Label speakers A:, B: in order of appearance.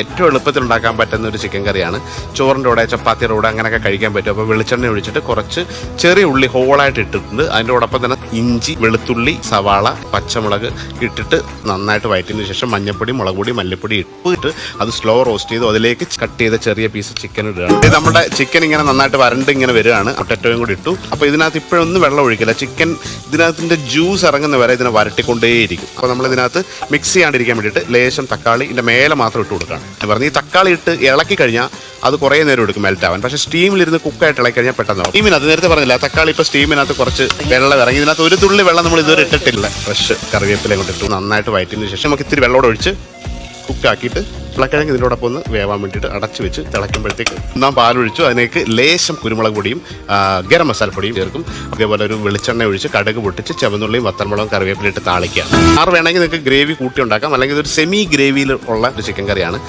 A: ഏറ്റവും എളുപ്പത്തിൽ ഉണ്ടാക്കാൻ പറ്റുന്ന ഒരു ചിക്കൻ കറിയാണ്. ചോറിൻ്റെ കൂടെ ചപ്പാത്തിയുടെ കൂടെ അങ്ങനെയൊക്കെ കഴിക്കാൻ പറ്റും. അപ്പോൾ വെളിച്ചെണ്ണ ഒഴിച്ചിട്ട് കുറച്ച് ചെറിയ ഉള്ളി ഹോളായിട്ട് ഇട്ടിട്ടുണ്ട്. അതിൻ്റെയോടൊപ്പം തന്നെ ഇഞ്ചി, വെളുത്തുള്ളി, സവാള, പച്ചമുളക് ഇട്ടിട്ട് നന്നായിട്ട് വഴറ്റിയതിന് ശേഷം മഞ്ഞപ്പൊടി, മുളക് പൊടി, മല്ലിപ്പൊടി ഇട്ട് അത് സ്ലോ റോസ്റ്റ് ചെയ്തു അതിലേക്ക് കട്ട് ചെയ്ത ചെറിയ പീസ് ചിക്കൻ ഇടുകയാണ്. ഇത് നമ്മുടെ ചിക്കൻ ഇങ്ങനെ നന്നായിട്ട് വരണ്ട് ഇങ്ങനെ വരികയാണ്. പൊട്ടറ്റോയും കൂടി ഇട്ടു. അപ്പോൾ ഇതിനകത്ത് ഇപ്പോഴൊന്നും വെള്ളം ഒഴിക്കില്ല. ചിക്കൻ ഇതിനകത്തിൻ്റെ ജ്യൂസ് ഇറങ്ങുന്ന വരെ ഇതിനെ വരട്ടിക്കൊണ്ടേയിരിക്കും. അപ്പോൾ നമ്മൾ ഇതിനകത്ത് മിക്സ് ചെയ്യാണ്ടിരിക്കാൻ വേണ്ടിയിട്ട് ലേശം തക്കാളി ഇതിൻ്റെ മേലെ മാത്രം ഇട്ട് കൊടുക്കുകയാണ്. ഞാൻ പറഞ്ഞു ഈ തക്കാളി ഇട്ട് ഇളക്കി കഴിഞ്ഞാൽ അത് കുറേ നേരം എടുക്കും മെൽറ്റ് ആവാൻ. പക്ഷേ സ്റ്റീമിലിരുന്ന് കുക്കായിട്ട് ഇളക്കി കഴിഞ്ഞാൽ പെട്ടെന്ന് സ്റ്റീമിനകത്ത് നേരത്തെ പറഞ്ഞില്ല തക്കാളി ഇപ്പോൾ സ്റ്റീമിനകത്ത് കുറച്ച് വെള്ളം ഇറങ്ങി. ഇതിനകത്ത് ഒരു തുള്ളി വെള്ളം നമ്മൾ ഇതുവരെ ഇട്ടിട്ടില്ല. ഫ്രഷ് കറിവേപ്പില കൊണ്ട് ഇട്ടു നന്നായിട്ട് വഴറ്റിയതിന് ശേഷം നമുക്ക് ഇത്തിരി വെള്ളമോടെ ഒഴിച്ച് കുക്കാക്കിയിട്ട് ഉരുളക്കിഴങ്ങ് ഇതിനോടൊപ്പം ഒന്ന് വേവാൻ വേണ്ടിയിട്ട് അടച്ചു വെച്ച് തിളയ്ക്കുമ്പോഴത്തേക്ക് നാം പാലൊഴിച്ചു. അതിലേക്ക് ലേശം കുരുമുളക് പൊടിയും ഗരം മസാലപ്പൊടിയും ചേർക്കും. അതേപോലെ ഒരു വെളിച്ചെണ്ണ ഒഴിച്ച് കടുക് പൊട്ടിച്ച് ചുവന്നുള്ളിയും വത്തൽമുളകും കറിവേപ്പിലിട്ട് താളിക്കുക. വേണമെങ്കിൽ നിങ്ങൾക്ക് ഗ്രേവി കൂട്ടി ഉണ്ടാക്കാം, അല്ലെങ്കിൽ ഇതൊരു സെമി ഗ്രേവിയിൽ ഉള്ള ഒരു ചിക്കൻ കറിയാണ്.